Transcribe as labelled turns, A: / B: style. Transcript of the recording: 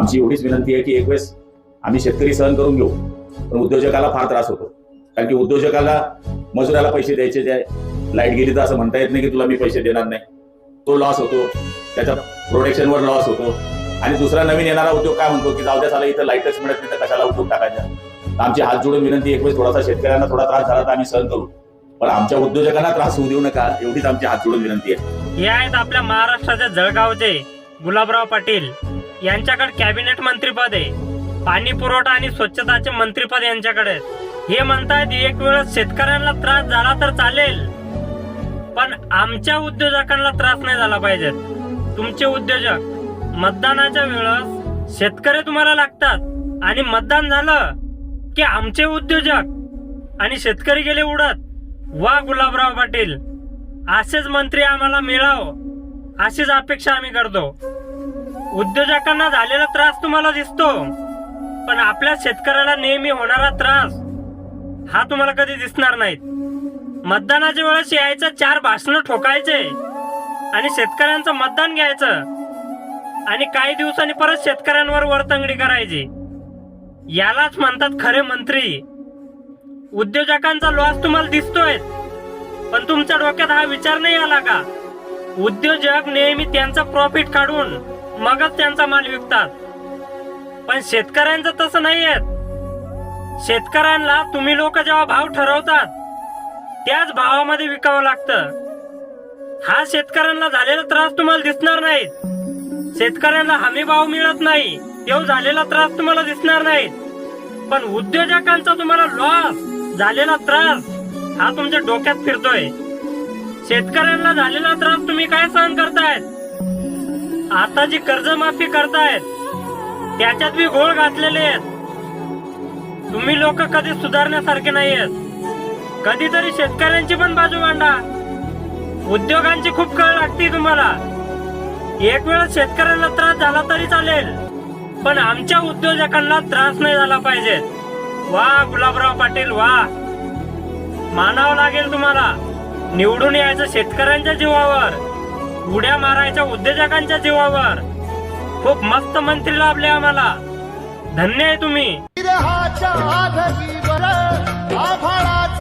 A: आमची एवढीच विनंती आहे की एक वेळेस आम्ही शेतकरी सहन करून घेऊ, पण उद्योजकाला फार त्रास होतो. कारण की उद्योजकाला मजुराला पैसे द्यायचे, जे लाईट गेली तर असं म्हणता येत नाही की तुला मी पैसे देणार नाही. तो लॉस होतो, त्याच्या प्रोडक्शनवर लॉस होतो. आणि दुसरा नवीन येणारा उद्योग काय म्हणतो की जाऊ द्या, साला इथं लाईटच मिळत नाही तर कशाला उद्योग टाकायचा. आमची हात जोडून विनंती, एक वेळेस थोडासा शेतकऱ्यांना थोडा त्रास झाला तर आम्ही सहन करू, पण आमच्या उद्योजकांना त्रास होऊ देऊ नका, एवढीच आमची हात जोडून विनंती आहे.
B: हे आहेत आपल्या महाराष्ट्राच्या जळगावचे गुलाबराव पाटील. यांच्याकडे कॅबिनेट मंत्रीपद आहे, पाणी पुरवठा आणि स्वच्छताचे मंत्रीपद यांच्याकडे. हे म्हणतायत एक वेळेस शेतकऱ्यांना त्रास झाला तर चालेल, पण आमच्या उद्योजकांना त्रास नाही झाला पाहिजे. तुमचे उद्योजक मतदानाच्या वेळेस शेतकरी तुम्हाला लागतात आणि मतदान झालं की आमचे उद्योजक आणि शेतकरी गेले उडत. वा गुलाबराव पाटील, असेच मंत्री आम्हाला मिळावं अशीच अपेक्षा आम्ही करतो. उद्योजकांना झालेला त्रास तुम्हाला दिसतो, पण आपल्या शेतकऱ्याला नेहमी होणारा त्रास हा तुम्हाला कधी दिसणार नाहीत. मतदानाच्या वेळेस यायचं, 4 भाषणं ठोकायचे आणि शेतकऱ्यांचं मतदान घ्यायचं आणि काही दिवसांनी परत शेतकऱ्यांवर वरतंगडी करायची. यालाच म्हणतात खरे मंत्री. उद्योजकांचा लॉस तुम्हाला दिसतोय, पण तुमच्या डोक्यात हा विचार नाही आला का उद्योजक नेहमी त्यांचा प्रॉफिट काढून मगच त्यांचा माल विकतात, पण शेतकऱ्यांचं तसं नाहीये. शेतकऱ्यांना तुम्ही लोक जेव्हा भाव ठरवतात त्याच भावामध्ये विकावं लागतं. हा शेतकऱ्यांना झालेला त्रास तुम्हाला दिसणार नाही. शेतकऱ्यांना हमी भाव मिळत नाही तेव्हा झालेला त्रास तुम्हाला दिसणार नाही, पण उद्योजकांचा तुम्हाला लॉस झालेला त्रास हा तुमच्या डोक्यात फिरतोय. शेतकऱ्यांना झालेला त्रास तुम्ही काय सहन करतायत? आता जी कर्जमाफी करतायत त्याच्यात बी घोळ घातलेले आहेत. तुम्ही लोक कधी सुधारण्यासारखे नाहीयेत. कधीतरी शेतकऱ्यांची पण बाजू मांडा. उद्योगांची खूप कळ लागते तुम्हाला. एक वेळ शेतकऱ्यांना त्रास झाला तरी चालेल, पण आमच्या उद्योजकांना त्रास नाही झाला पाहिजे. वा गुलाबराव पाटील, वा. मानावं लागेल तुम्हाला. निवडून यायचं शेतकऱ्यांच्या जीवावर, उड्या मारायच्या उद्योजकांच्या जीवावर. खूप मस्त मंत्री लाभले आम्हाला. धन्य आहे तुम्ही.